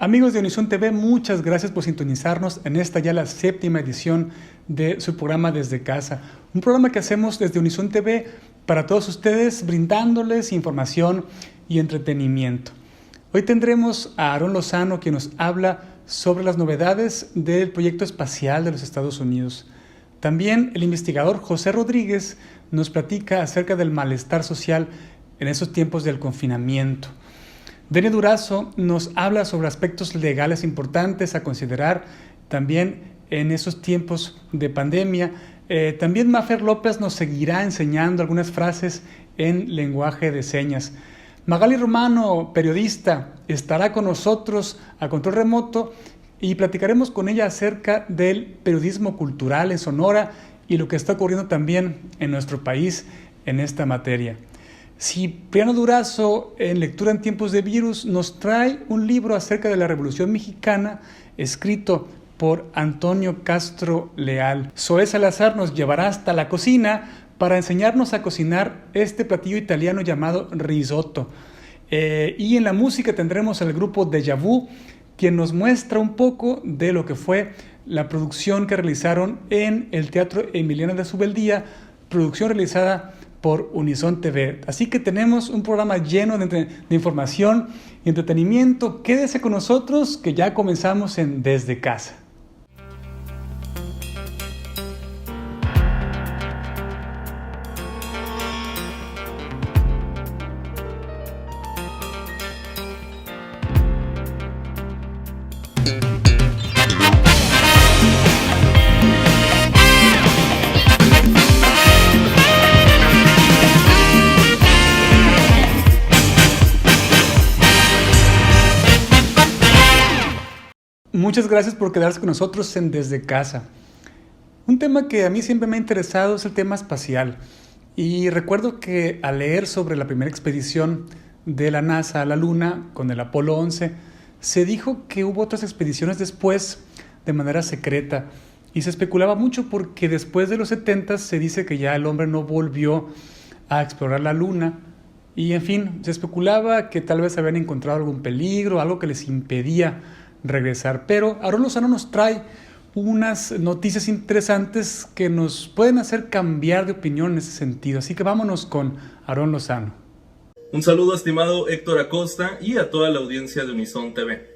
Amigos de Unison TV, muchas gracias por sintonizarnos en esta ya la séptima edición de su programa Desde Casa. Un programa que hacemos desde Unison TV para todos ustedes, brindándoles información y entretenimiento. Hoy tendremos a Aarón Lozano, quien nos habla sobre las novedades del proyecto espacial de los Estados Unidos. También el investigador José Rodríguez nos platica acerca del malestar social en esos tiempos del confinamiento. Dene Durazo nos habla sobre aspectos legales importantes a considerar también en esos tiempos de pandemia. También Mafer López nos seguirá enseñando algunas frases en lenguaje de señas. Magali Romano, periodista, estará con nosotros a control remoto y platicaremos con ella acerca del periodismo cultural en Sonora y lo que está ocurriendo también en nuestro país en esta materia. Cipriano Durazo, en Lectura en Tiempos de Virus, nos trae un libro acerca de la Revolución Mexicana, escrito por Antonio Castro Leal. Zoé Salazar nos llevará hasta la cocina para enseñarnos a cocinar este platillo italiano llamado risotto. Y en la música tendremos al grupo Déjà Vu, quien nos muestra un poco de lo que fue la producción que realizaron en el Teatro Emiliano de Subeldía, producción realizada por Unison TV. Así que tenemos un programa lleno de información y entretenimiento. Quédese con nosotros que ya comenzamos en Desde Casa. Muchas gracias por quedarse con nosotros en Desde Casa. Un tema que a mí siempre me ha interesado es el tema espacial. Y recuerdo que al leer sobre la primera expedición de la NASA a la Luna con el Apolo 11, se dijo que hubo otras expediciones después de manera secreta. Y se especulaba mucho porque después de los 70 se dice que ya el hombre no volvió a explorar la Luna. Y en fin, se especulaba que tal vez habían encontrado algún peligro, algo que les impedía regresar. Pero Aarón Lozano nos trae unas noticias interesantes que nos pueden hacer cambiar de opinión en ese sentido. Así que vámonos con Aarón Lozano. Un saludo, estimado Héctor Acosta, y a toda la audiencia de Unison TV.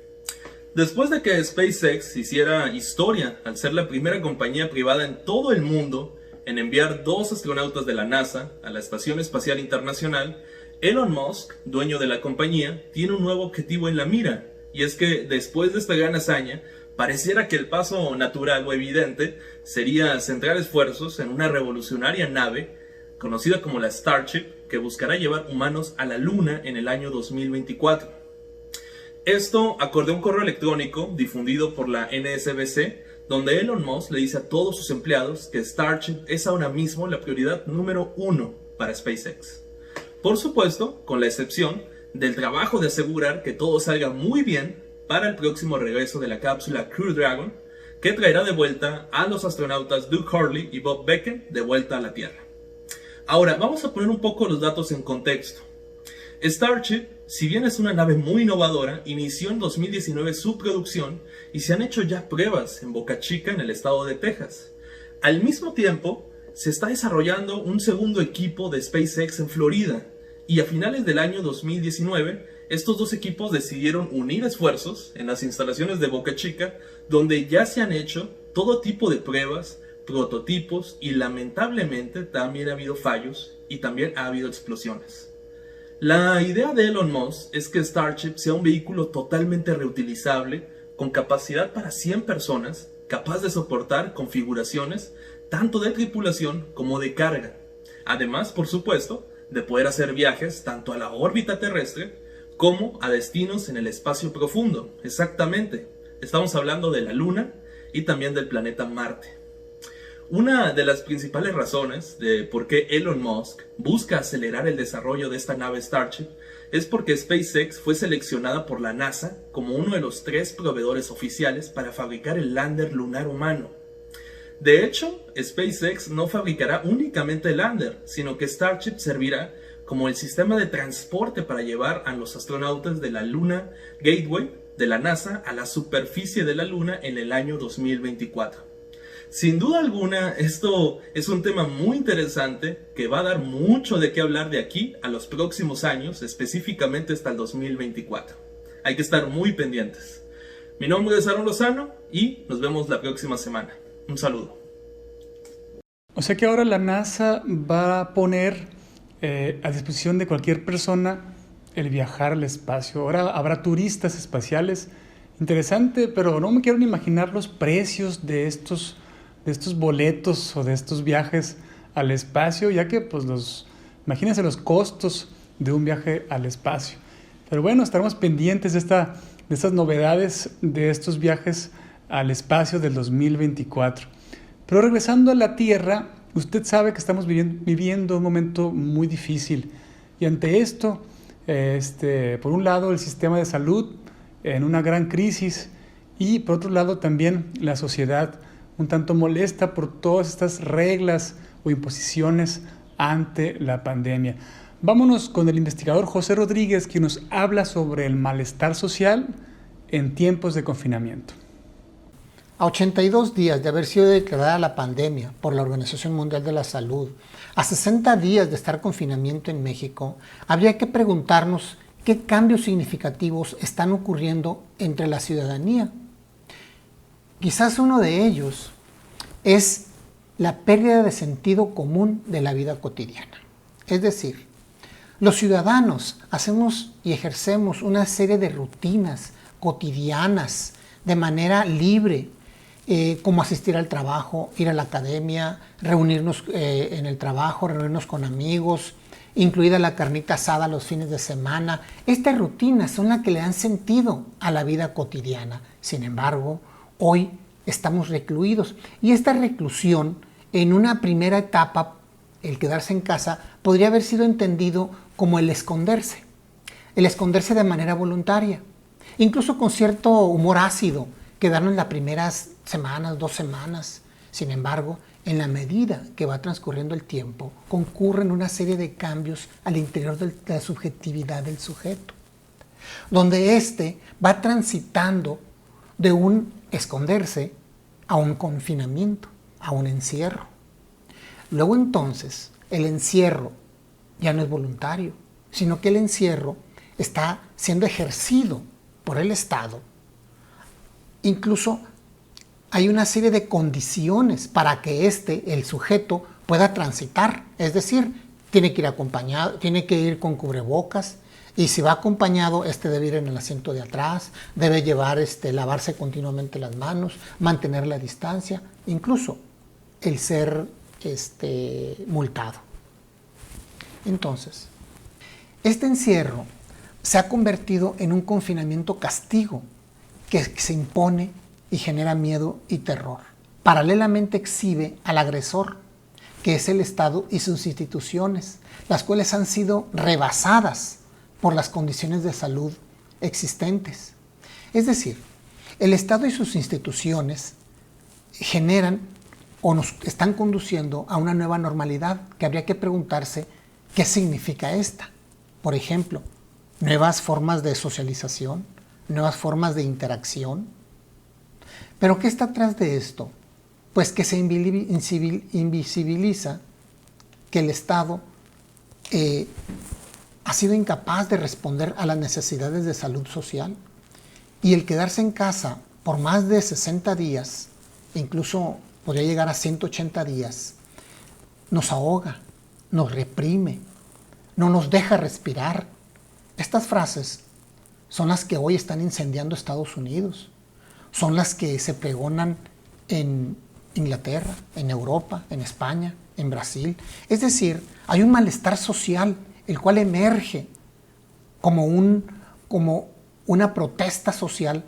Después de que SpaceX hiciera historia al ser la primera compañía privada en todo el mundo en enviar 2 astronautas de la NASA a la Estación Espacial Internacional, Elon Musk, dueño de la compañía, tiene un nuevo objetivo en la mira. Y es que después de esta gran hazaña, pareciera que el paso natural o evidente sería centrar esfuerzos en una revolucionaria nave conocida como la Starship, que buscará llevar humanos a la Luna en el año 2024. Esto acorde a un correo electrónico difundido por la NSBC, donde Elon Musk le dice a todos sus empleados que Starship es ahora mismo la prioridad número 1 para SpaceX. Por supuesto, con la excepción del trabajo de asegurar que todo salga muy bien para el próximo regreso de la cápsula Crew Dragon, que traerá de vuelta a los astronautas Doug Hurley y Bob Behnken de vuelta a la Tierra. Ahora, vamos a poner un poco los datos en contexto. Starship, si bien es una nave muy innovadora, inició en 2019 su producción y se han hecho ya pruebas en Boca Chica, en el estado de Texas. Al mismo tiempo, se está desarrollando un segundo equipo de SpaceX en Florida, y a finales del año 2019, estos 2 equipos decidieron unir esfuerzos en las instalaciones de Boca Chica, donde ya se han hecho todo tipo de pruebas, prototipos y lamentablemente también ha habido fallos y también ha habido explosiones. La idea de Elon Musk es que Starship sea un vehículo totalmente reutilizable, con capacidad para 100 personas, capaz de soportar configuraciones tanto de tripulación como de carga. Además, por supuesto, de poder hacer viajes tanto a la órbita terrestre como a destinos en el espacio profundo. Exactamente, estamos hablando de la Luna y también del planeta Marte. Una de las principales razones de por qué Elon Musk busca acelerar el desarrollo de esta nave Starship es porque SpaceX fue seleccionada por la NASA como uno de los 3 proveedores oficiales para fabricar el lander lunar humano. De hecho, SpaceX no fabricará únicamente el lander, sino que Starship servirá como el sistema de transporte para llevar a los astronautas de la Luna Gateway de la NASA a la superficie de la Luna en el año 2024. Sin duda alguna, esto es un tema muy interesante que va a dar mucho de qué hablar de aquí a los próximos años, específicamente hasta el 2024. Hay que estar muy pendientes. Mi nombre es Aaron Lozano y nos vemos la próxima semana. Un saludo. O sea que ahora la NASA va a poner a disposición de cualquier persona el viajar al espacio. Ahora habrá turistas espaciales. Interesante, pero no me quiero ni imaginar los precios de estos boletos o de estos viajes al espacio, ya que pues imagínense los costos de un viaje al espacio. Pero bueno, estaremos pendientes de estas novedades de estos viajes al espacio del 2024. Pero regresando a la Tierra, usted sabe que estamos viviendo un momento muy difícil. Y ante esto, por un lado, el sistema de salud en una gran crisis y por otro lado también la sociedad un tanto molesta por todas estas reglas o imposiciones ante la pandemia. Vámonos con el investigador José Rodríguez, quien nos habla sobre el malestar social en tiempos de confinamiento. A 82 días de haber sido declarada la pandemia por la Organización Mundial de la Salud, a 60 días de estar en confinamiento en México, habría que preguntarnos qué cambios significativos están ocurriendo entre la ciudadanía. Quizás uno de ellos es la pérdida de sentido común de la vida cotidiana. Es decir, los ciudadanos hacemos y ejercemos una serie de rutinas cotidianas de manera libre, como asistir al trabajo, ir a la academia, reunirnos en el trabajo, reunirnos con amigos, incluida la carnita asada los fines de semana. Estas rutinas son las que le dan sentido a la vida cotidiana. Sin embargo, hoy estamos recluidos y esta reclusión, en una primera etapa, el quedarse en casa, podría haber sido entendido como el esconderse de manera voluntaria, incluso con cierto humor ácido, quedarnos las primeras semanas, 2 semanas. Sin embargo, en la medida que va transcurriendo el tiempo, concurren una serie de cambios al interior de la subjetividad del sujeto, donde éste va transitando de un esconderse a un confinamiento, a un encierro. Luego entonces, el encierro ya no es voluntario, sino que el encierro está siendo ejercido por el Estado. Incluso hay una serie de condiciones para que el sujeto, pueda transitar. Es decir, tiene que ir acompañado, tiene que ir con cubrebocas, y si va acompañado, debe ir en el asiento de atrás, debe lavarse continuamente las manos, mantener la distancia, incluso el ser multado. Entonces, este encierro se ha convertido en un confinamiento castigo que se impone y genera miedo y terror. Paralelamente exhibe al agresor, que es el Estado y sus instituciones, las cuales han sido rebasadas por las condiciones de salud existentes. Es decir, el Estado y sus instituciones generan o nos están conduciendo a una nueva normalidad que habría que preguntarse qué significa esta. Por ejemplo, nuevas formas de socialización, nuevas formas de interacción. ¿Pero qué está atrás de esto? Pues que se invisibiliza que el Estado ha sido incapaz de responder a las necesidades de salud social, y el quedarse en casa por más de 60 días, incluso podría llegar a 180 días, nos ahoga, nos reprime, no nos deja respirar. Estas frases son las que hoy están incendiando Estados Unidos, son las que se pregonan en Inglaterra, en Europa, en España, en Brasil. Es decir, hay un malestar social, el cual emerge como una protesta social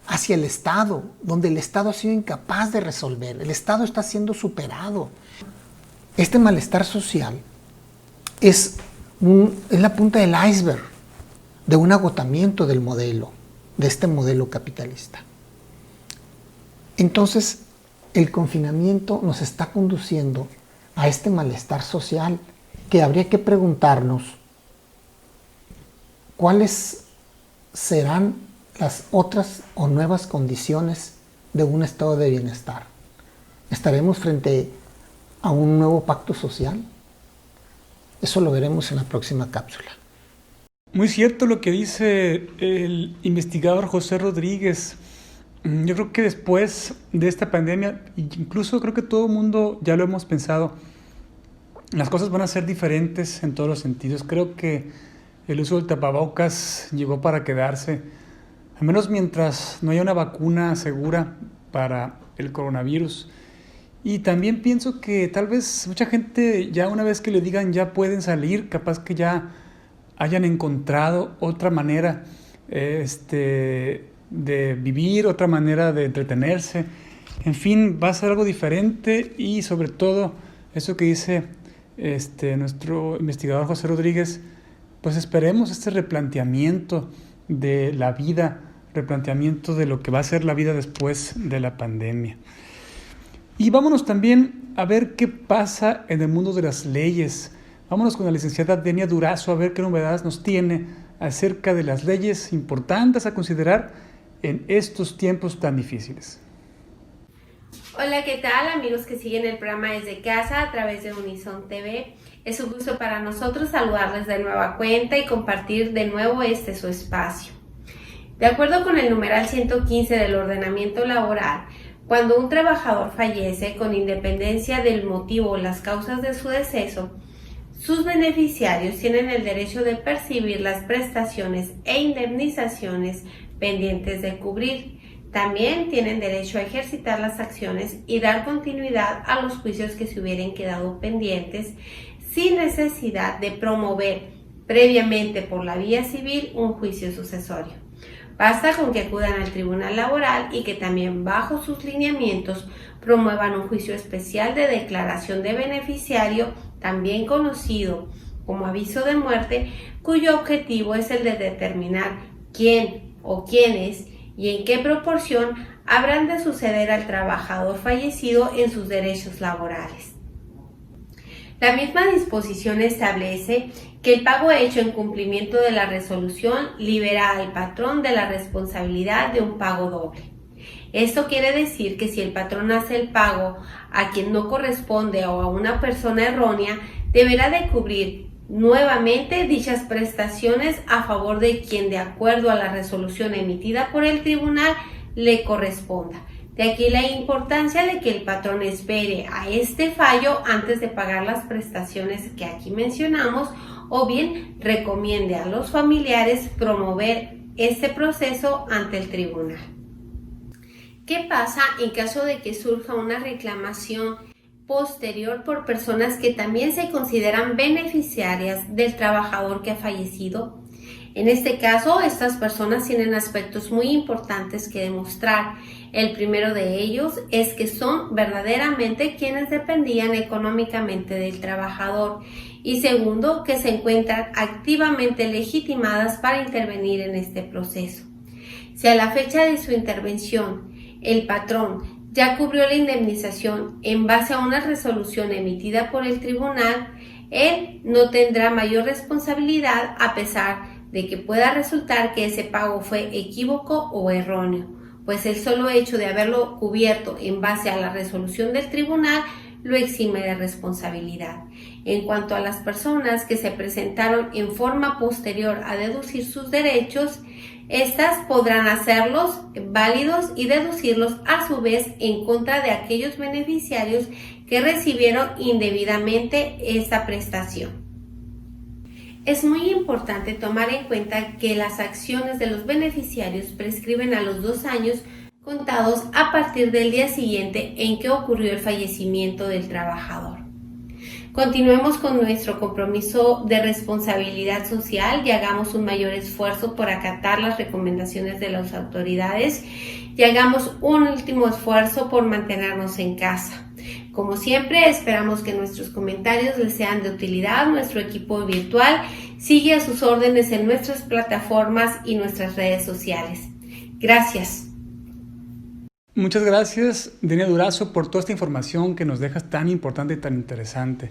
hacia el Estado, donde el Estado ha sido incapaz de resolver. El Estado está siendo superado. Este malestar social es la punta del iceberg de un agotamiento del modelo, de este modelo capitalista. Entonces, el confinamiento nos está conduciendo a este malestar social, que habría que preguntarnos cuáles serán las otras o nuevas condiciones de un estado de bienestar? ¿Estaremos frente a un nuevo pacto social? Eso lo veremos en la próxima cápsula. Muy cierto lo que dice el investigador José Rodríguez. Yo creo que después de esta pandemia, incluso creo que todo el mundo ya lo hemos pensado, las cosas van a ser diferentes en todos los sentidos. Creo que el uso del tapabocas llegó para quedarse, al menos mientras no haya una vacuna segura para el coronavirus. Y también pienso que tal vez mucha gente ya una vez que le digan ya pueden salir, capaz que ya hayan encontrado otra manera de vivir, otra manera de entretenerse. En fin, va a ser algo diferente y sobre todo eso que dice nuestro investigador José Rodríguez, pues esperemos este replanteamiento de la vida, replanteamiento de lo que va a ser la vida después de la pandemia. Y vámonos también a ver qué pasa en el mundo de las leyes. Vámonos con la licenciada Denia Durazo a ver qué novedades nos tiene acerca de las leyes importantes a considerar en estos tiempos tan difíciles. Hola, ¿qué tal amigos que siguen el programa desde casa a través de Unison TV? Es un gusto para nosotros saludarles de nueva cuenta y compartir de nuevo su espacio. De acuerdo con el numeral 115 del ordenamiento laboral, cuando un trabajador fallece, con independencia del motivo o las causas de su deceso, sus beneficiarios tienen el derecho de percibir las prestaciones e indemnizaciones pendientes de cubrir. También tienen derecho a ejercitar las acciones y dar continuidad a los juicios que se hubieran quedado pendientes sin necesidad de promover previamente por la vía civil un juicio sucesorio. Basta con que acudan al Tribunal Laboral y que también bajo sus lineamientos promuevan un juicio especial de declaración de beneficiario, también conocido como aviso de muerte, cuyo objetivo es el de determinar quién o quiénes y en qué proporción habrán de suceder al trabajador fallecido en sus derechos laborales. La misma disposición establece que el pago hecho en cumplimiento de la resolución libera al patrón de la responsabilidad de un pago doble. Esto quiere decir que si el patrón hace el pago a quien no corresponde o a una persona errónea, deberá de cubrir nuevamente dichas prestaciones a favor de quien, de acuerdo a la resolución emitida por el tribunal, le corresponda. De aquí la importancia de que el patrón espere a este fallo antes de pagar las prestaciones que aquí mencionamos, o bien recomiende a los familiares promover este proceso ante el tribunal. ¿Qué pasa en caso de que surja una reclamación posterior por personas que también se consideran beneficiarias del trabajador que ha fallecido? En este caso, estas personas tienen aspectos muy importantes que demostrar. El primero de ellos es que son verdaderamente quienes dependían económicamente del trabajador. Y segundo, que se encuentran activamente legitimadas para intervenir en este proceso. Si a la fecha de su intervención el patrón ya cubrió la indemnización en base a una resolución emitida por el tribunal, él no tendrá mayor responsabilidad a pesar de que pueda resultar que ese pago fue equívoco o erróneo, pues el solo hecho de haberlo cubierto en base a la resolución del tribunal lo exime de responsabilidad. En cuanto a las personas que se presentaron en forma posterior a deducir sus derechos, estas podrán hacerlos válidos y deducirlos a su vez en contra de aquellos beneficiarios que recibieron indebidamente esta prestación. Es muy importante tomar en cuenta que las acciones de los beneficiarios prescriben a los 2 años contados a partir del día siguiente en que ocurrió el fallecimiento del trabajador. Continuemos con nuestro compromiso de responsabilidad social y hagamos un mayor esfuerzo por acatar las recomendaciones de las autoridades y hagamos un último esfuerzo por mantenernos en casa. Como siempre, esperamos que nuestros comentarios les sean de utilidad. Nuestro equipo virtual sigue a sus órdenes en nuestras plataformas y nuestras redes sociales. Gracias. Muchas gracias, Denia Durazo, por toda esta información que nos dejas tan importante y tan interesante.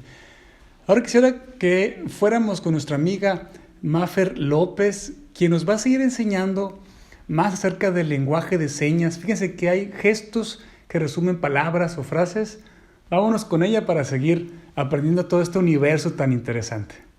Ahora quisiera que fuéramos con nuestra amiga Mafer López, quien nos va a seguir enseñando más acerca del lenguaje de señas. Fíjense que hay gestos que resumen palabras o frases. Vámonos con ella para seguir aprendiendo todo este universo tan interesante.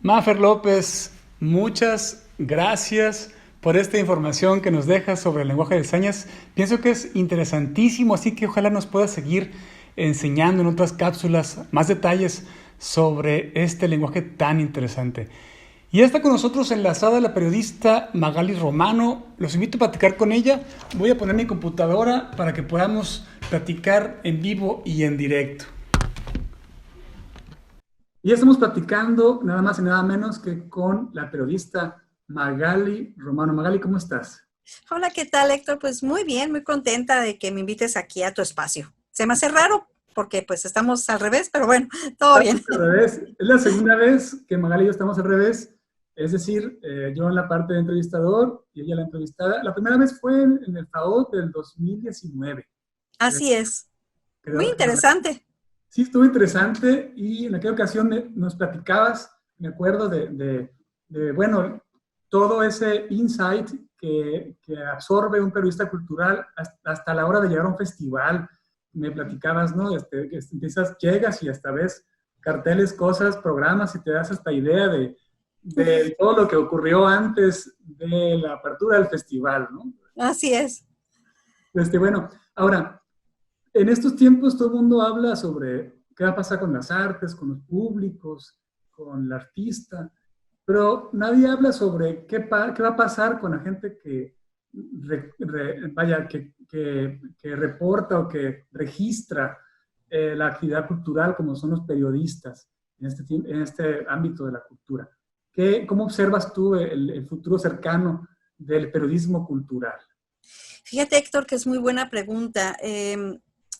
Mafer López, muchas gracias por esta información que nos dejas sobre el lenguaje de señas. Pienso que es interesantísimo, así que ojalá nos puedas seguir enseñando en otras cápsulas más detalles sobre este lenguaje tan interesante. Y ya está con nosotros enlazada la periodista Magali Romano. Los invito a platicar con ella. Voy a poner mi computadora para que podamos platicar en vivo y en directo. Y ya estamos platicando nada más y nada menos que con la periodista Magali Romano. Magali, ¿cómo estás? Hola, ¿qué tal, Héctor? Pues muy bien, muy contenta de que me invites aquí a tu espacio. Se me hace raro porque pues estamos al revés, pero bueno, todo bien. Al revés. Es la segunda vez que Magali y yo estamos al revés. Es decir, yo en la parte de entrevistador y ella la entrevistada. La primera vez fue en el FAO del 2019. Así es. Creo, Muy interesante. Sí, estuvo interesante y en aquella ocasión nos platicabas, me acuerdo bueno, todo ese insight que absorbe un periodista cultural hasta la hora de llegar a un festival. Me platicabas, ¿no? Que empiezas, llegas y hasta ves carteles, cosas, programas y te das esta idea de todo lo que ocurrió antes de la apertura del festival, ¿no? Así es. Bueno, ahora, en estos tiempos todo el mundo habla sobre qué va a pasar con las artes, con los públicos, con el artista, pero nadie habla sobre qué va a pasar con la gente que reporta o que registra la actividad cultural, como son los periodistas en este ámbito de la cultura. ¿Cómo observas tú el futuro cercano del periodismo cultural? Fíjate, Héctor, que es muy buena pregunta.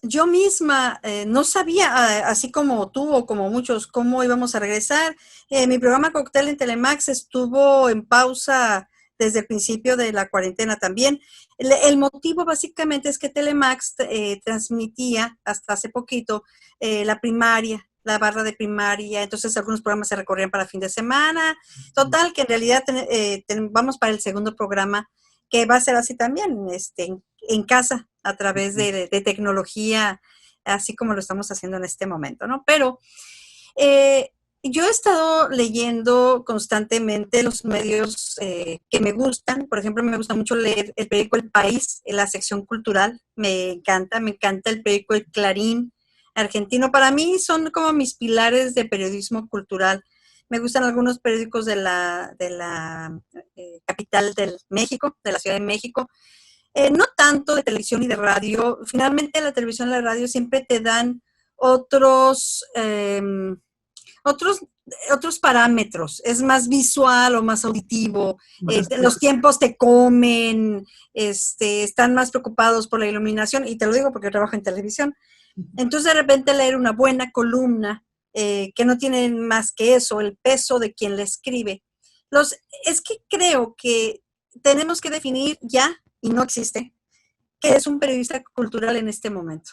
Yo misma no sabía, así como tú o como muchos, cómo íbamos a regresar. Mi programa Cóctel en Telemax estuvo en pausa desde el principio de la cuarentena también. El motivo básicamente es que Telemax transmitía hasta hace poquito la primaria, la barra de primaria, entonces algunos programas se recorrían para fin de semana. Total, que en realidad vamos para el segundo programa, que va a ser así también, en casa, a través de tecnología, así como lo estamos haciendo en este momento, ¿no? Pero yo he estado leyendo constantemente los medios que me gustan. Por ejemplo, me gusta mucho leer el periódico El País, en la sección cultural. Me encanta el periódico El Clarín argentino. Para mí son como mis pilares de periodismo cultural. Me gustan algunos periódicos de la capital del México, de la Ciudad de México. No tanto de televisión y de radio. Finalmente, la televisión y la radio siempre te dan otros parámetros. Es más visual o más auditivo. Los tiempos te comen, están más preocupados por la iluminación, y te lo digo porque trabajo en televisión. Entonces, de repente, leer una buena columna que no tiene más que eso, el peso de quien la escribe. Es que creo que tenemos que definir ya, y no existe, qué es un periodista cultural en este momento.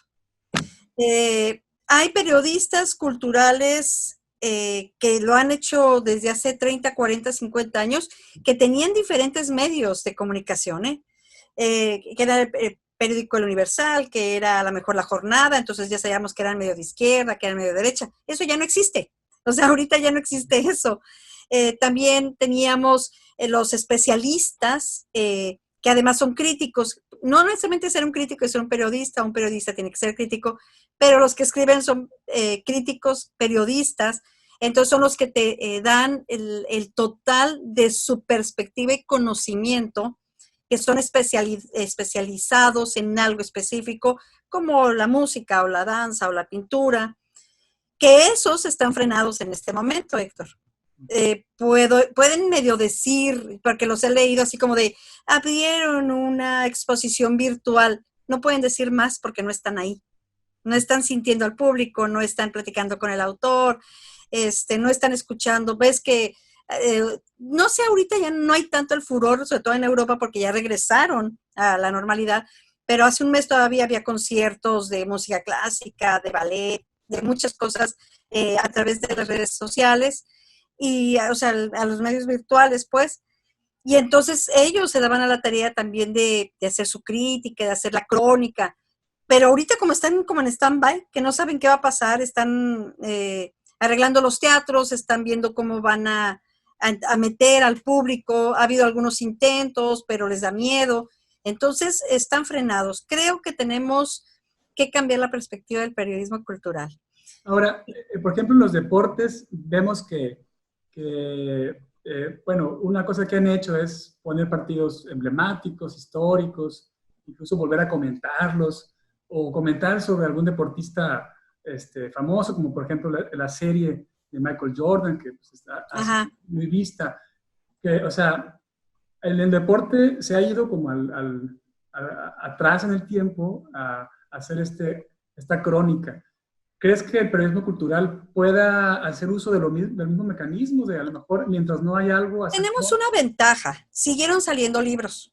Hay periodistas culturales que lo han hecho desde hace 30, 40, 50 años, que tenían diferentes medios de comunicación, que era el periódico El Universal, que era a lo mejor La Jornada, entonces ya sabíamos que eran medio de izquierda, que eran medio de derecha. Eso ya no existe. O sea, ahorita ya no existe eso. También teníamos los especialistas, que además son críticos. No necesariamente ser un crítico es ser un periodista tiene que ser crítico, pero los que escriben son críticos, periodistas. Entonces son los que te dan el total de su perspectiva y conocimiento, que son especializados en algo específico, como la música o la danza o la pintura, que esos están frenados en este momento, Héctor. Pueden medio decir, porque los he leído así como de, abrieron una exposición virtual. No pueden decir más porque no están ahí. No están sintiendo al público, no están platicando con el autor, no están escuchando. Ves que no sé, ahorita ya no hay tanto el furor, sobre todo en Europa, porque ya regresaron a la normalidad, pero hace un mes todavía había conciertos de música clásica, de ballet, de muchas cosas a través de las redes sociales y, o sea, a los medios virtuales, pues. Y entonces ellos se daban a la tarea también de hacer su crítica, de hacer la crónica. Pero ahorita como están como en stand-by, que no saben qué va a pasar, están arreglando los teatros, están viendo cómo van a meter al público. Ha habido algunos intentos, pero les da miedo. Entonces están frenados. Creo que tenemos que cambiar la perspectiva del periodismo cultural. Ahora, por ejemplo, en los deportes vemos bueno, una cosa que han hecho es poner partidos emblemáticos, históricos, incluso volver a comentarlos o comentar sobre algún deportista famoso, como por ejemplo la serie de Michael Jordan, que pues, está muy vista. O sea, el deporte se ha ido como atrás en el tiempo a hacer esta crónica. ¿Crees que el periodismo cultural pueda hacer uso de del mismo mecanismo, de a lo mejor mientras no hay algo Tenemos acercado? una ventaja, siguieron saliendo libros.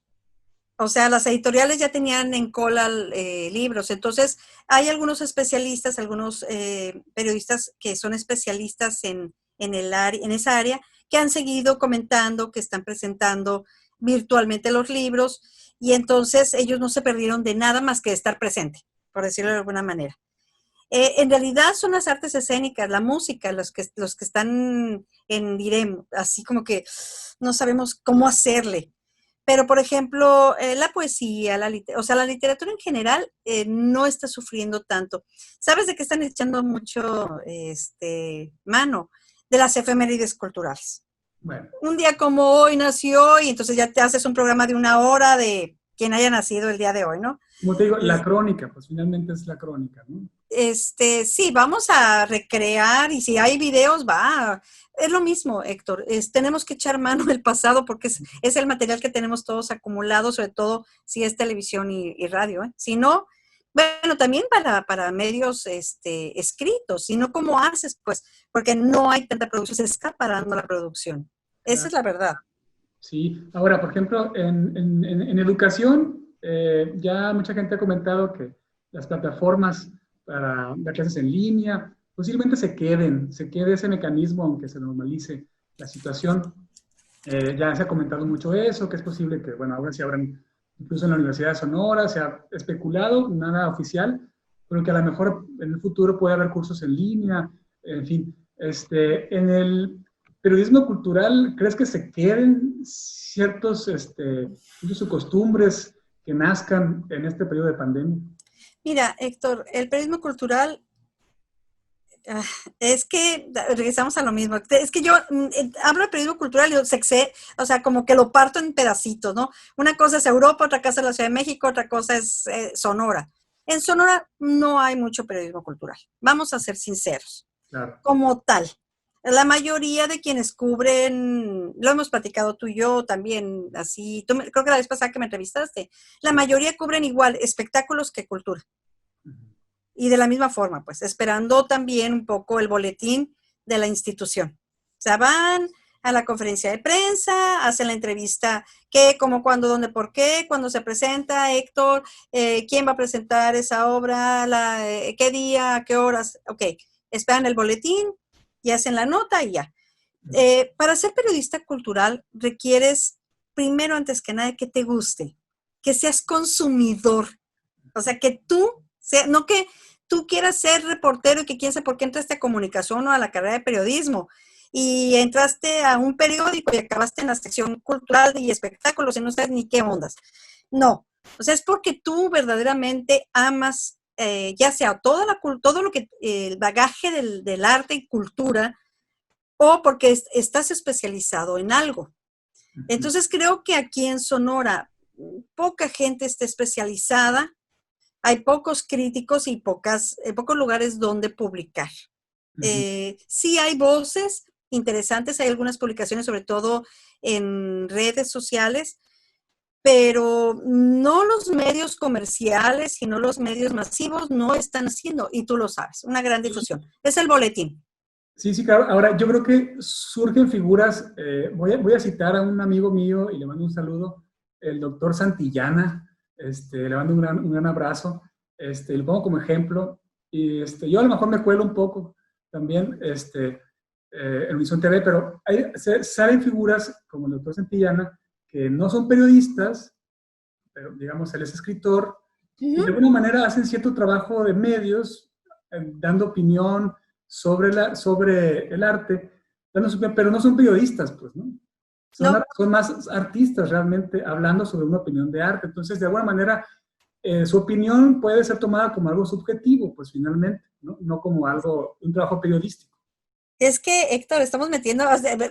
O sea, las editoriales ya tenían en cola libros. Entonces, hay algunos especialistas, algunos periodistas que son especialistas en esa área, que han seguido comentando, que están presentando virtualmente los libros, y entonces ellos no se perdieron de nada más que de estar presente, por decirlo de alguna manera. En realidad son las artes escénicas, la música, los que están diremos, así como que no sabemos cómo hacerle. Pero, por ejemplo, la poesía, o sea, la literatura en general no está sufriendo tanto. ¿Sabes de qué están echando mucho mano? De las efemérides culturales. Bueno, Un día como hoy nació y entonces ya te haces un programa de 1 hora de quien haya nacido el día de hoy, ¿no? como te digo, la Y, crónica, pues finalmente es la crónica, ¿no? sí, vamos a recrear y si hay videos, va. Es lo mismo, Héctor. Tenemos que echar mano del pasado porque es el material que tenemos todos acumulado, sobre todo si es televisión y radio, ¿eh? Si no, bueno, también para medios escritos, si no, ¿cómo haces? Pues porque no hay tanta producción, se está parando la producción. Esa Claro. es la verdad. Sí, ahora, por ejemplo, en educación, ya mucha gente ha comentado que las plataformas para dar clases en línea posiblemente se quede ese mecanismo aunque se normalice la situación. Ya se ha comentado mucho eso, que es posible que, bueno, ahora se abran, incluso en la Universidad de Sonora, se ha especulado, nada oficial, pero que a lo mejor en el futuro puede haber cursos en línea, en fin. En el periodismo cultural, ¿crees que se queden ciertos usos o costumbres que nazcan en este periodo de pandemia? Mira, Héctor, el periodismo cultural es que regresamos a lo mismo. Es que yo hablo de periodismo cultural y yo sé, o sea, como que lo parto en pedacitos, ¿no? Una cosa es Europa, otra cosa es la Ciudad de México, otra cosa es Sonora. En Sonora no hay mucho periodismo cultural. Vamos a ser sinceros. Claro. Como tal, la mayoría de quienes cubren, lo hemos platicado tú y yo también, así, creo que la vez pasada que me entrevistaste, la mayoría cubren igual espectáculos que cultura. Y de la misma forma, pues, esperando también un poco el boletín de la institución. O sea, van a la conferencia de prensa, hacen la entrevista, qué, cómo, cuándo, dónde, por qué, cuándo se presenta, Héctor, quién va a presentar esa obra, qué día, a qué horas, ok, esperan el boletín y hacen la nota y ya. Para ser periodista cultural requieres, primero, antes que nada, que te guste, que seas consumidor, o sea, que tú, no que tú quieras ser reportero y que quién sabe por qué entraste a comunicación o a la carrera de periodismo y entraste a un periódico y acabaste en la sección cultural y espectáculos y no sabes ni qué ondas. No, o sea, es porque tú verdaderamente amas, ya sea todo lo que, el bagaje del arte y cultura, o porque estás especializado en algo. Entonces creo que aquí en Sonora poca gente está especializada, hay pocos críticos y pocos lugares donde publicar. Sí hay voces interesantes, hay algunas publicaciones, sobre todo en redes sociales, pero no los medios comerciales, sino los medios masivos no están haciendo, y tú lo sabes, una gran difusión. Es el boletín. Sí, sí, claro. Ahora, yo creo que surgen figuras, voy a citar a un amigo mío y le mando un saludo, el doctor Santillana, le mando un gran abrazo, lo pongo como ejemplo, y yo a lo mejor me cuelo un poco también en Univisión TV, pero salen figuras como el doctor Santillana, que no son periodistas, pero digamos, él es escritor, y de alguna manera hacen cierto trabajo de medios, dando opinión, sobre el arte, pero no son periodistas, pues, ¿no? Son más artistas realmente hablando sobre una opinión de arte. Entonces, de alguna manera, su opinión puede ser tomada como algo subjetivo, pues finalmente, ¿no? No como un trabajo periodístico. Es que, Héctor, estamos metiendo,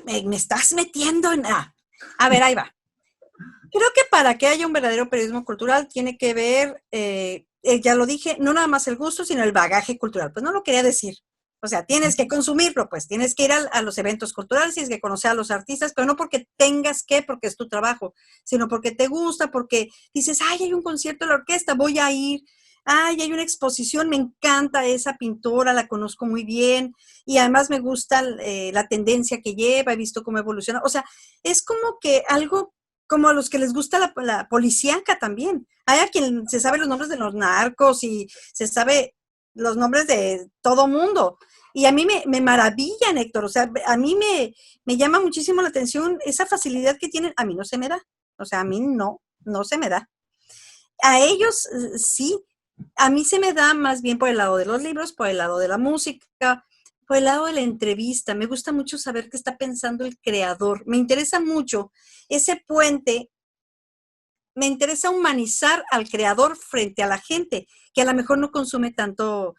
me estás metiendo en... a ver, ahí va. Creo que para que haya un verdadero periodismo cultural tiene que ver, ya lo dije, no nada más el gusto, sino el bagaje cultural. Pues no lo quería decir. O sea, tienes que consumirlo, pues tienes que ir a los eventos culturales, tienes que conocer a los artistas, pero no porque tengas que, porque es tu trabajo, sino porque te gusta, porque dices, ay, hay un concierto de la orquesta, voy a ir. ay, hay una exposición, me encanta esa pintora, la conozco muy bien y además me gusta la tendencia que lleva, he visto cómo evoluciona. O sea, es como que algo como a los que les gusta la policíaca también. Hay a quien se sabe los nombres de los narcos y se sabe los nombres de todo mundo. Y a mí me maravillan, Héctor. O sea, a mí me llama muchísimo la atención esa facilidad que tienen. A mí no se me da. O sea, a mí no se me da. A ellos sí. A mí se me da más bien por el lado de los libros, por el lado de la música, por el lado de la entrevista. Me gusta mucho saber qué está pensando el creador. Me interesa mucho ese puente. Me interesa humanizar al creador frente a la gente, que a lo mejor no consume tanto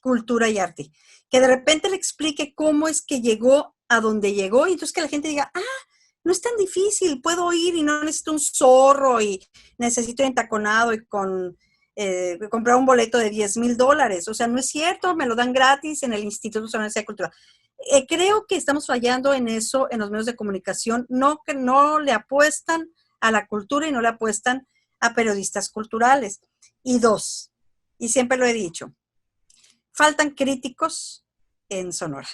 cultura y arte. Que de repente le explique cómo es que llegó a donde llegó y entonces que la gente diga, no es tan difícil, puedo ir y no necesito un zorro y necesito ir entaconado y comprar un boleto de $10,000. O sea, no es cierto, me lo dan gratis en el Instituto Nacional de Cultura. Creo que estamos fallando en eso en los medios de comunicación, que no le apuestan a la cultura y no le apuestan a periodistas culturales. Y dos, y siempre lo he dicho, faltan críticos en Sonora.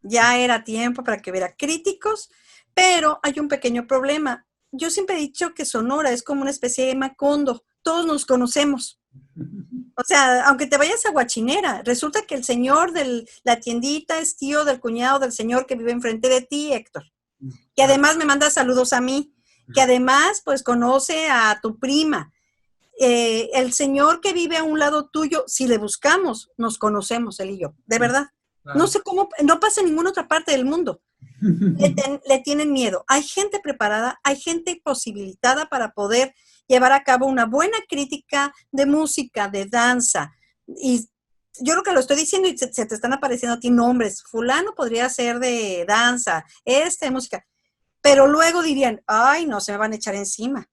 Ya era tiempo para que hubiera críticos, pero hay un pequeño problema. Yo siempre he dicho que Sonora es como una especie de Macondo. Todos nos conocemos. O sea, aunque te vayas a Huachinera, resulta que el señor de la tiendita es tío del cuñado del señor que vive enfrente de ti, Héctor. Que además me manda saludos a mí. Que además, pues, conoce a tu prima. El señor que vive a un lado tuyo, si le buscamos, nos conocemos, él y yo. De verdad. Claro. No sé cómo, no pasa en ninguna otra parte del mundo. Le tienen miedo. Hay gente preparada, hay gente posibilitada para poder llevar a cabo una buena crítica de música, de danza. Y yo creo que lo estoy diciendo y se te están apareciendo a ti nombres. Fulano podría ser de danza, de música. Pero luego dirían, ay, no, se me van a echar encima.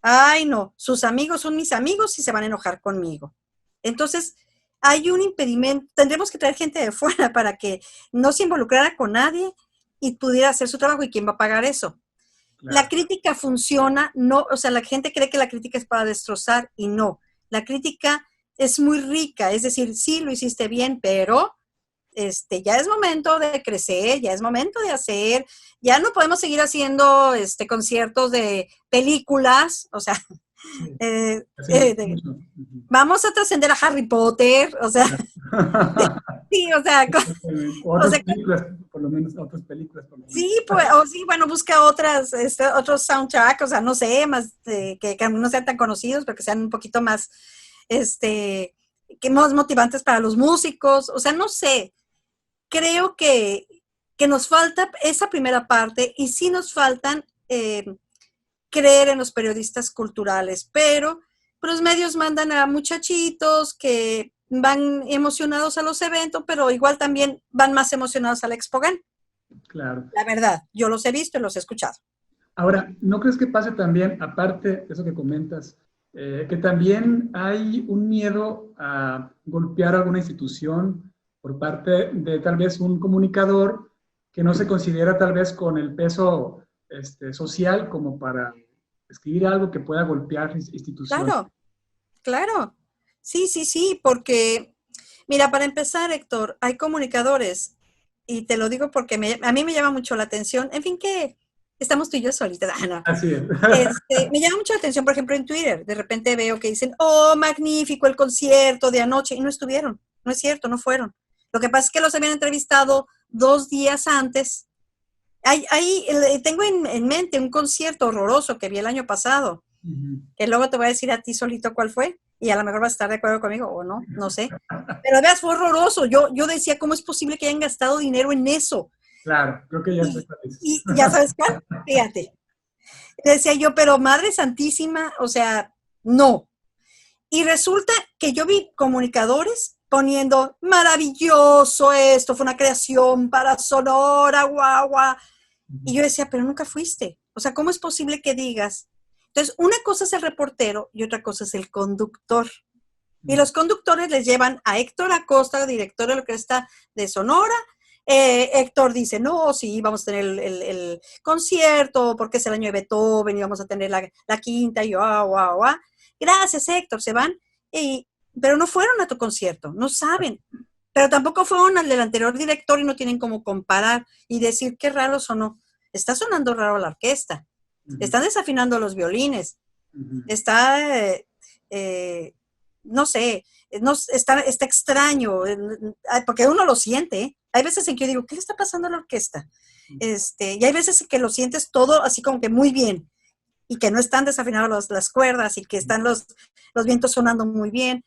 Ay, no, sus amigos son mis amigos y se van a enojar conmigo. Entonces, hay un impedimento. Tendremos que traer gente de fuera para que no se involucrara con nadie y pudiera hacer su trabajo. ¿Y quién va a pagar eso? Claro. La crítica funciona, no, o sea, la gente cree que la crítica es para destrozar y no. La crítica es muy rica, es decir, sí, lo hiciste bien, pero ya es momento de crecer, ya es momento de hacer, ya no podemos seguir haciendo conciertos de películas, o sea, vamos a trascender a Harry Potter, o sea, sí, o sea, otras películas, por lo menos, otras películas. Por lo menos. Sí, pues, o sí, bueno, busca otros soundtracks, o sea, no sé, más que no sean tan conocidos, pero que sean un poquito más, que más motivantes para los músicos, o sea, no sé. Creo que nos falta esa primera parte y sí nos faltan creer en los periodistas culturales, pero los medios mandan a muchachitos que van emocionados a los eventos, pero igual también van más emocionados al Expogan. Claro. La verdad, yo los he visto y los he escuchado. Ahora, ¿no crees que pase también, aparte de eso que comentas, que también hay un miedo a golpear alguna institución por parte de tal vez un comunicador que no se considera tal vez con el peso social como para escribir algo que pueda golpear instituciones? Claro. Sí, porque, mira, para empezar, Héctor, hay comunicadores, y te lo digo porque a mí me llama mucho la atención, en fin, que estamos tú y yo solitas. No. Así es. Me llama mucho la atención, por ejemplo, en Twitter, de repente veo que dicen, oh, magnífico el concierto de anoche, y no estuvieron, no es cierto, no fueron. Lo que pasa es que los habían entrevistado 2 días antes. Tengo en mente un concierto horroroso que vi el año pasado, que luego te voy a decir a ti solito cuál fue, y a lo mejor vas a estar de acuerdo conmigo o no, no sé. Pero veas, fue horroroso. Yo decía, ¿cómo es posible que hayan gastado dinero en eso? Claro, creo que ya sé cuál es. Y ya sabes cuál, fíjate. Decía yo, pero Madre Santísima, o sea, no. Y resulta que yo vi comunicadores poniendo, maravilloso esto, fue una creación para Sonora, guagua. Y yo decía, pero nunca fuiste. O sea, ¿cómo es posible que digas? Entonces, una cosa es el reportero y otra cosa es el conductor. Y los conductores les llevan a Héctor Acosta, director de la orquesta de Sonora. Héctor dice, no, sí, vamos a tener el concierto porque es el año de Beethoven y vamos a tener la quinta y Gracias, Héctor, se van. pero no fueron a tu concierto, no saben. Pero tampoco fueron al del anterior director y no tienen cómo comparar y decir qué raro sonó. Está sonando raro la orquesta. Están desafinando los violines. Está, no sé, está extraño, porque uno lo siente, ¿eh? Hay veces en que yo digo, ¿qué le está pasando a la orquesta? Y hay veces en que lo sientes todo así como que muy bien y que no están desafinadas las cuerdas y que están los vientos sonando muy bien.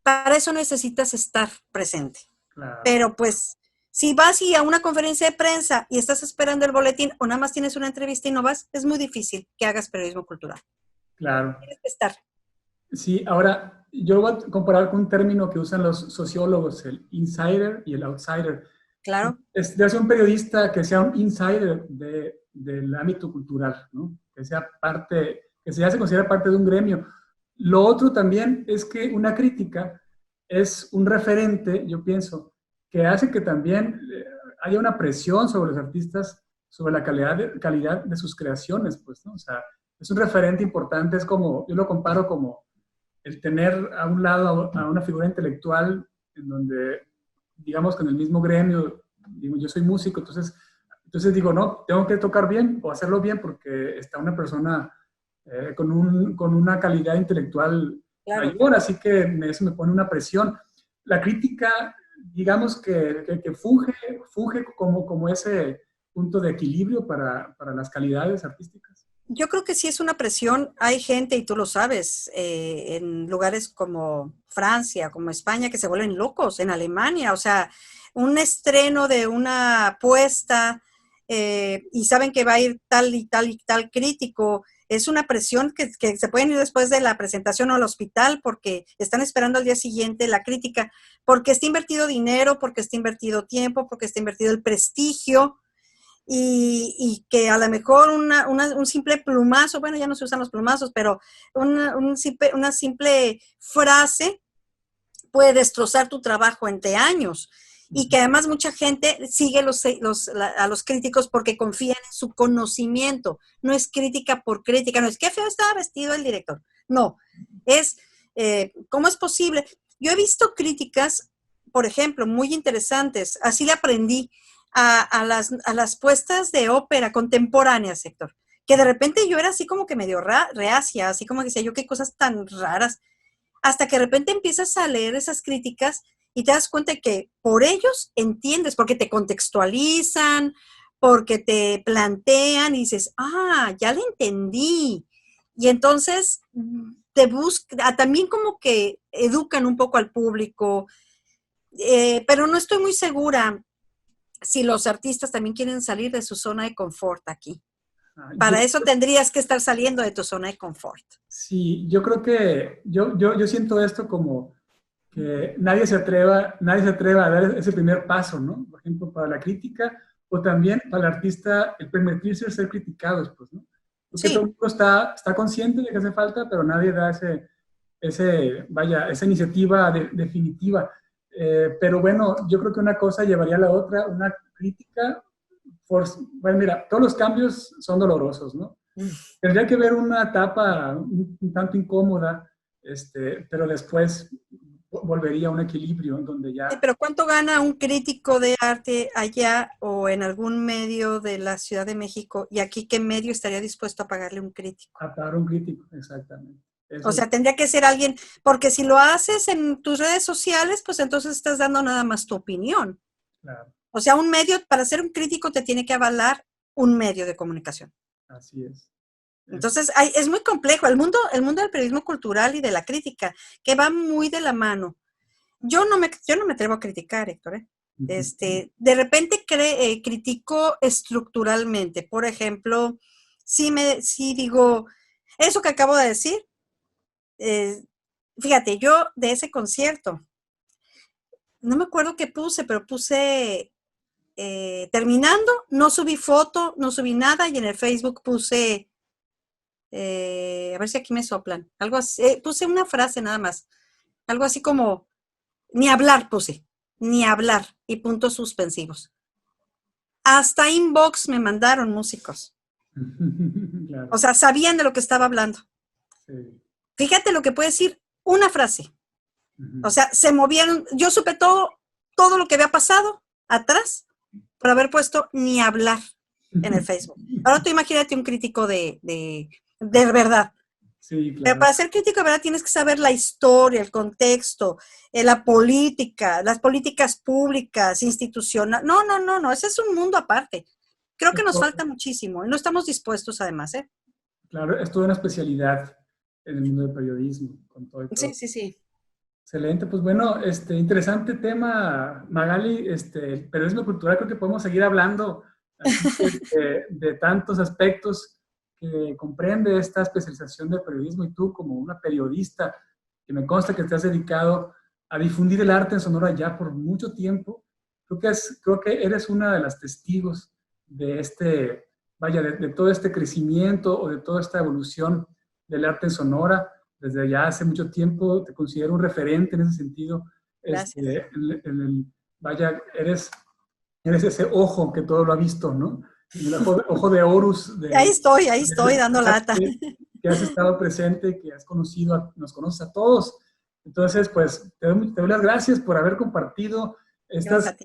Para eso necesitas estar presente. Claro. Pero pues, si vas a una conferencia de prensa y estás esperando el boletín o nada más tienes una entrevista y no vas, es muy difícil que hagas periodismo cultural. Claro. Tienes que estar. Sí, ahora yo voy a comparar con un término que usan los sociólogos, el insider y el outsider. Claro. Debe ser un periodista que sea un insider del ámbito cultural, ¿no? Que sea parte, que ya se considera parte de un gremio. Lo otro también es que una crítica es un referente, yo pienso, que hace que también haya una presión sobre los artistas, sobre la calidad de sus creaciones, pues, ¿no? O sea, es un referente importante, es como, yo lo comparo como el tener a un lado a una figura intelectual en donde, digamos, con el mismo gremio, digo, yo soy músico, entonces digo, no, tengo que tocar bien o hacerlo bien porque está una persona con una calidad intelectual mayor, así que eso me pone una presión. La crítica, digamos que funge como ese punto de equilibrio para las calidades artísticas. Yo creo que sí es una presión. Hay gente, y tú lo sabes, en lugares como Francia, como España, que se vuelven locos, en Alemania, o sea, un estreno de una puesta y saben que va a ir tal y tal y tal crítico. Es una presión que se pueden ir después de la presentación al hospital porque están esperando al día siguiente la crítica, porque está invertido dinero, porque está invertido tiempo, porque está invertido el prestigio. Y que a lo mejor un simple plumazo, bueno, ya no se usan los plumazos, pero una simple frase puede destrozar tu trabajo entre años. Y que además mucha gente sigue a los críticos porque confían en su conocimiento. No es crítica por crítica, no es qué feo estaba vestido el director. No, es ¿cómo es posible? Yo he visto críticas, por ejemplo, muy interesantes, así le aprendí a las puestas de ópera contemporáneas, Héctor, que de repente yo era así como que medio reacia, así como que decía yo qué cosas tan raras, hasta que de repente empiezas a leer esas críticas y te das cuenta que por ellos entiendes, porque te contextualizan, porque te plantean y dices, ya le entendí. Y entonces te buscan, también como que educan un poco al público, pero no estoy muy segura si los artistas también quieren salir de su zona de confort aquí. Para eso tendrías que estar saliendo de tu zona de confort. Sí, yo creo que yo siento esto como que nadie se atreva a dar ese primer paso, ¿no? Por ejemplo, para la crítica o también para el artista el permitirse ser criticados, pues, ¿no? Porque todo el mundo está consciente de que hace falta, pero nadie da esa iniciativa definitiva. Pero bueno, yo creo que una cosa llevaría a la otra, una crítica. Bueno, mira, todos los cambios son dolorosos, ¿no? Tendría que haber una etapa un tanto incómoda, pero después volvería a un equilibrio en donde ya... Pero ¿cuánto gana un crítico de arte allá o en algún medio de la Ciudad de México? Y aquí, ¿qué medio estaría dispuesto a pagarle un crítico? A pagar un crítico, exactamente. O sea, tendría que ser alguien, porque si lo haces en tus redes sociales, pues entonces estás dando nada más tu opinión. Claro. O sea, un medio, para ser un crítico te tiene que avalar un medio de comunicación. Así es. Entonces, es muy complejo. El mundo del periodismo cultural y de la crítica, que va muy de la mano. Yo no me atrevo a criticar, Héctor, ¿eh? De repente critico estructuralmente. Por ejemplo, sí digo, eso que acabo de decir, fíjate, yo de ese concierto, no me acuerdo qué puse, pero puse terminando, no subí foto, no subí nada y en el Facebook puse, a ver si aquí me soplan, algo así, puse una frase nada más, algo así como, ni hablar puse, ni hablar y puntos suspensivos. Hasta inbox me mandaron músicos. Claro. O sea, sabían de lo que estaba hablando. Sí. Fíjate lo que puede decir una frase. O sea, se movieron, yo supe todo lo que había pasado atrás por haber puesto ni hablar en el Facebook. Ahora tú imagínate un crítico de verdad. Sí, claro. Pero para ser crítico de verdad tienes que saber la historia, el contexto, la política, las políticas públicas, institucionales. No, ese es un mundo aparte. Creo que nos falta muchísimo y no estamos dispuestos además, ¿eh? Claro, es toda una especialidad en el mundo del periodismo. Con todo y todo. Sí. Excelente, pues bueno, interesante tema, Magali. El periodismo cultural, creo que podemos seguir hablando de tantos aspectos que comprende esta especialización del periodismo, y tú como una periodista que me consta que te has dedicado a difundir el arte en Sonora ya por mucho tiempo, creo que eres una de las testigos de de todo este crecimiento o de toda esta evolución del arte en Sonora. Desde ya hace mucho tiempo te considero un referente en ese sentido. Gracias. Eres ese ojo que todo lo ha visto, ¿no? El ojo de Horus. Ahí estoy dando lata. Que has estado presente, que nos conoces a todos. Entonces, pues, te doy las gracias por haber compartido estas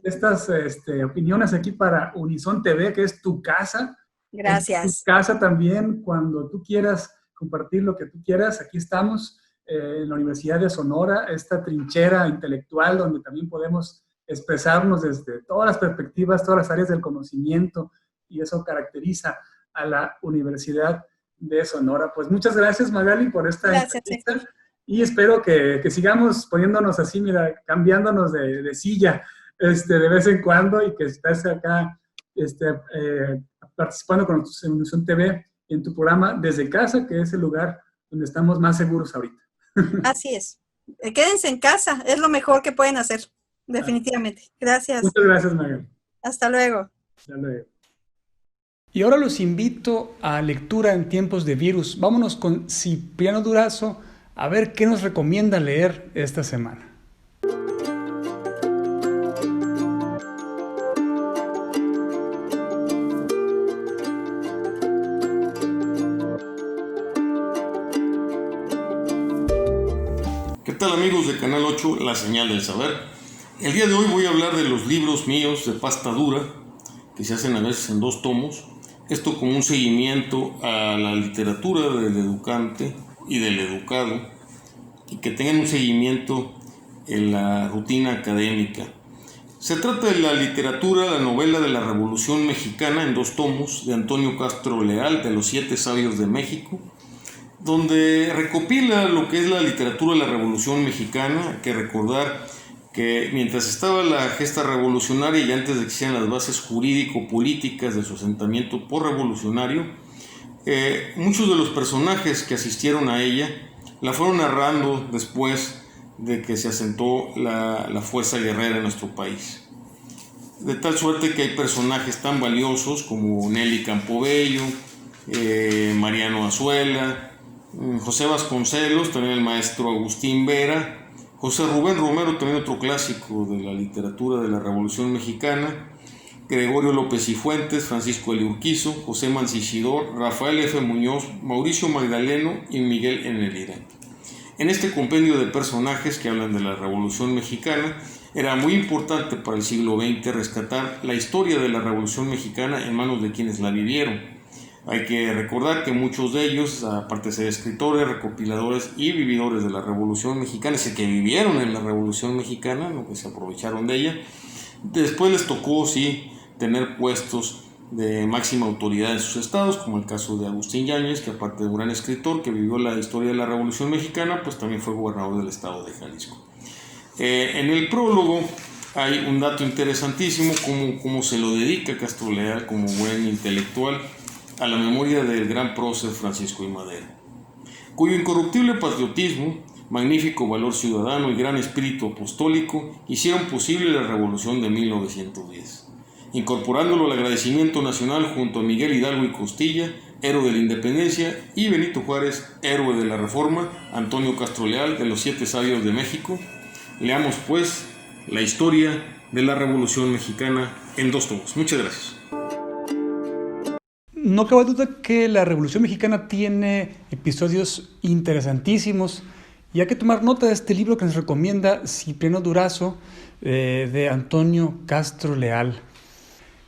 opiniones aquí para Unison TV, que es tu casa. Gracias. Es tu casa también, cuando tú quieras compartir lo que tú quieras. Aquí estamos en la Universidad de Sonora, esta trinchera intelectual donde también podemos expresarnos desde todas las perspectivas, todas las áreas del conocimiento, y eso caracteriza a la Universidad de Sonora. Pues muchas gracias, Magali, por esta entrevista, y espero que sigamos poniéndonos así, mira, cambiándonos de silla de vez en cuando, y que estés acá participando con Unison TV en tu programa Desde Casa, que es el lugar donde estamos más seguros ahorita. Así es. Quédense en casa, es lo mejor que pueden hacer, definitivamente. Gracias. Muchas gracias, Magali. Hasta luego. Hasta luego. Y ahora los invito a lectura en tiempos de virus. Vámonos con Cipriano Durazo a ver qué nos recomienda leer esta semana. ¿Qué tal, amigos de Canal 8, La Señal del Saber? El día de hoy voy a hablar de los libros míos de pasta dura, que se hacen a veces en 2 tomos. Esto como un seguimiento a la literatura del educante y del educado, y que tengan un seguimiento en la rutina académica. Se trata de la literatura, la novela de la Revolución Mexicana en 2 tomos, de Antonio Castro Leal, de Los 7 Sabios de México, donde recopila lo que es la literatura de la Revolución Mexicana. Hay que recordar que mientras estaba la gesta revolucionaria y antes de que existieran las bases jurídico-políticas de su asentamiento por-revolucionario, muchos de los personajes que asistieron a ella la fueron narrando después de que se asentó la fuerza guerrera en nuestro país. De tal suerte que hay personajes tan valiosos como Nelly Campobello, Mariano Azuela, José Vasconcelos, también el maestro Agustín Vera, José Rubén Romero, también otro clásico de la literatura de la Revolución Mexicana, Gregorio López y Fuentes, Francisco Eli Urquizo, José Mancisidor, Rafael F. Muñoz, Mauricio Magdaleno y Miguel N. En este compendio de personajes que hablan de la Revolución Mexicana, era muy importante para el siglo XX rescatar la historia de la Revolución Mexicana en manos de quienes la vivieron. Hay que recordar que muchos de ellos, aparte de ser escritores, recopiladores y vividores de la Revolución Mexicana, es que vivieron en la Revolución Mexicana, lo que se aprovecharon de ella, después les tocó, sí, tener puestos de máxima autoridad en sus estados, como el caso de Agustín Yáñez, que aparte de un gran escritor que vivió la historia de la Revolución Mexicana, pues también fue gobernador del estado de Jalisco. En el prólogo hay un dato interesantísimo, cómo se lo dedica Castro Leal como buen intelectual a la memoria del gran prócer Francisco I. Madero, cuyo incorruptible patriotismo, magnífico valor ciudadano y gran espíritu apostólico hicieron posible la Revolución de 1910, incorporándolo al agradecimiento nacional junto a Miguel Hidalgo y Costilla, héroe de la Independencia, y Benito Juárez, héroe de la Reforma, Antonio Castro Leal, de Los 7 Sabios de México. Leamos, pues, la historia de la Revolución Mexicana en 2 tomos. Muchas gracias. No cabe duda que la Revolución Mexicana tiene episodios interesantísimos Y hay que tomar nota de este libro que nos recomienda Cipriano Durazo, de Antonio Castro Leal.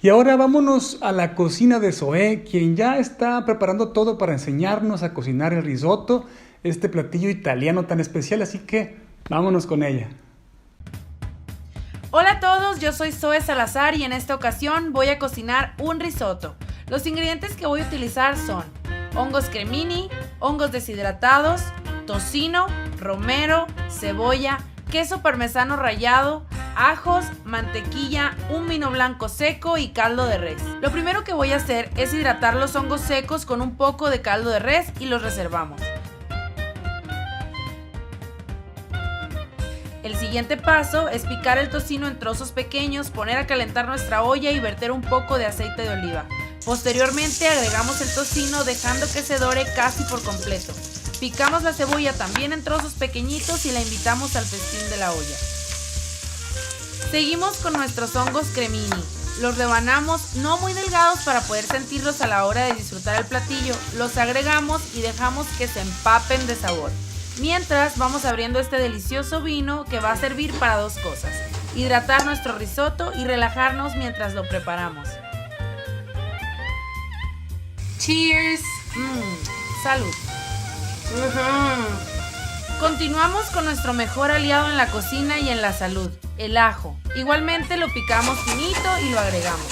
Y ahora vámonos a la cocina de Zoé, quien ya está preparando todo para enseñarnos a cocinar el risotto, este platillo italiano tan especial, así que vámonos con ella. Hola a todos, yo soy Zoe Salazar y en esta ocasión voy a cocinar un risotto. Los ingredientes que voy a utilizar son hongos cremini, hongos deshidratados, tocino, romero, cebolla, queso parmesano rallado, ajos, mantequilla, un vino blanco seco y caldo de res. Lo primero que voy a hacer es hidratar los hongos secos con un poco de caldo de res y los reservamos. El siguiente paso es picar el tocino en trozos pequeños, poner a calentar nuestra olla y verter un poco de aceite de oliva. Posteriormente agregamos el tocino dejando que se dore casi por completo. Picamos la cebolla también en trozos pequeñitos y la invitamos al festín de la olla. Seguimos con nuestros hongos cremini. Los rebanamos no muy delgados para poder sentirlos a la hora de disfrutar el platillo. Los agregamos y dejamos que se empapen de sabor. Mientras vamos abriendo este delicioso vino que va a servir para dos cosas: hidratar nuestro risotto y relajarnos mientras lo preparamos. Cheers. Salud. Continuamos con nuestro mejor aliado en la cocina y en la salud, el ajo. Igualmente lo picamos finito y lo agregamos.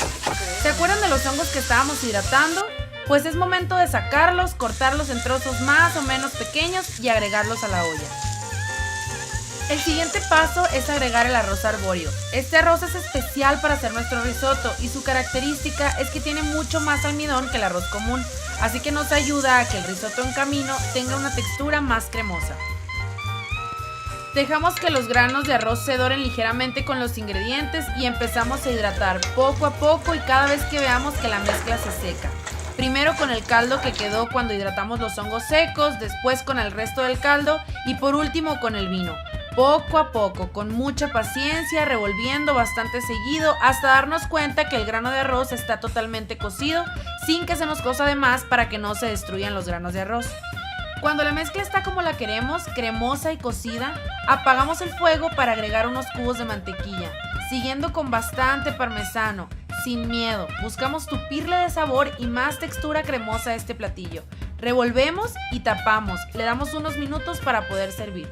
¿Se acuerdan de los hongos que estábamos hidratando? Pues es momento de sacarlos, cortarlos en trozos más o menos pequeños y agregarlos a la olla. El siguiente paso es agregar el arroz arbóreo. Este arroz es especial para hacer nuestro risotto y su característica es que tiene mucho más almidón que el arroz común, así que nos ayuda a que el risotto en camino tenga una textura más cremosa. Dejamos que los granos de arroz se doren ligeramente con los ingredientes y empezamos a hidratar poco a poco y cada vez que veamos que la mezcla se seca. Primero con el caldo que quedó cuando hidratamos los hongos secos, después con el resto del caldo y por último con el vino. Poco a poco, con mucha paciencia, revolviendo bastante seguido hasta darnos cuenta que el grano de arroz está totalmente cocido sin que se nos cosa de más para que no se destruyan los granos de arroz. Cuando la mezcla está como la queremos, cremosa y cocida, apagamos el fuego para agregar unos cubos de mantequilla, siguiendo con bastante parmesano. Sin miedo, buscamos tupirle de sabor y más textura cremosa a este platillo. Revolvemos y tapamos, le damos unos minutos para poder servir.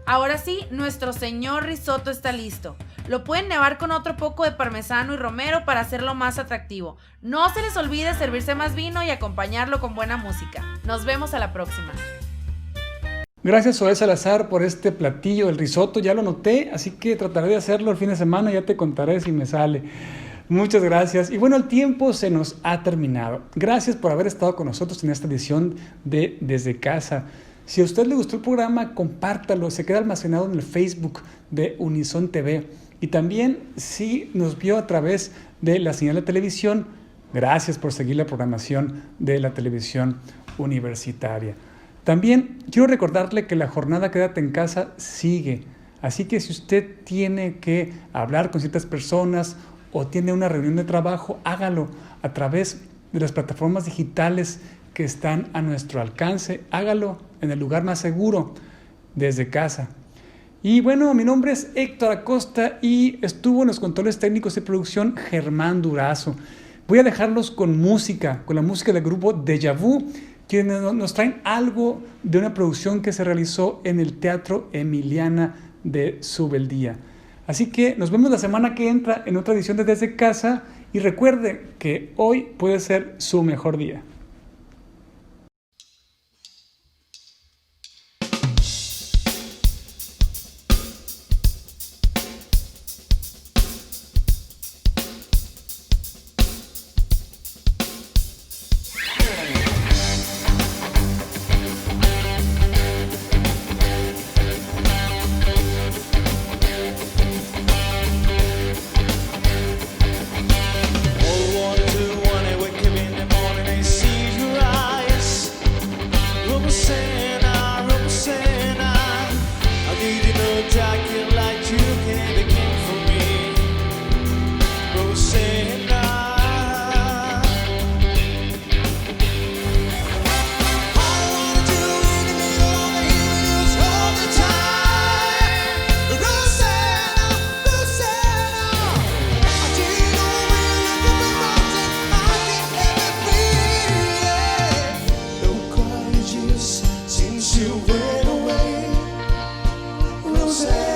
Ahora sí, nuestro señor risotto está listo. Lo pueden nevar con otro poco de parmesano y romero para hacerlo más atractivo. No se les olvide servirse más vino y acompañarlo con buena música. Nos vemos a la próxima. Gracias, Zoé Salazar, por este platillo, el risotto. Ya lo noté, así que trataré de hacerlo el fin de semana. Ya te contaré si me sale. Muchas gracias. Y bueno, el tiempo se nos ha terminado. Gracias por haber estado con nosotros en esta edición de Desde Casa. Si a usted le gustó el programa, compártalo. Se queda almacenado en el Facebook de Unison TV. Y también, si nos vio a través de la señal de televisión, gracias por seguir la programación de la televisión universitaria. También quiero recordarle que la jornada Quédate en Casa sigue. Así que si usted tiene que hablar con ciertas personas o tiene una reunión de trabajo, hágalo a través de las plataformas digitales que están a nuestro alcance. Hágalo en el lugar más seguro, desde casa. Y bueno, mi nombre es Héctor Acosta y estuvo en los controles técnicos de producción Germán Durazo. Voy a dejarlos con música, con la música del grupo Déjà Vu, quienes nos traen algo de una producción que se realizó en el Teatro Emiliana de Subeldía. Así que nos vemos la semana que entra en otra edición de Desde Casa y recuerde que hoy puede ser su mejor día. World War II, when they wake up in the morning, they see sé.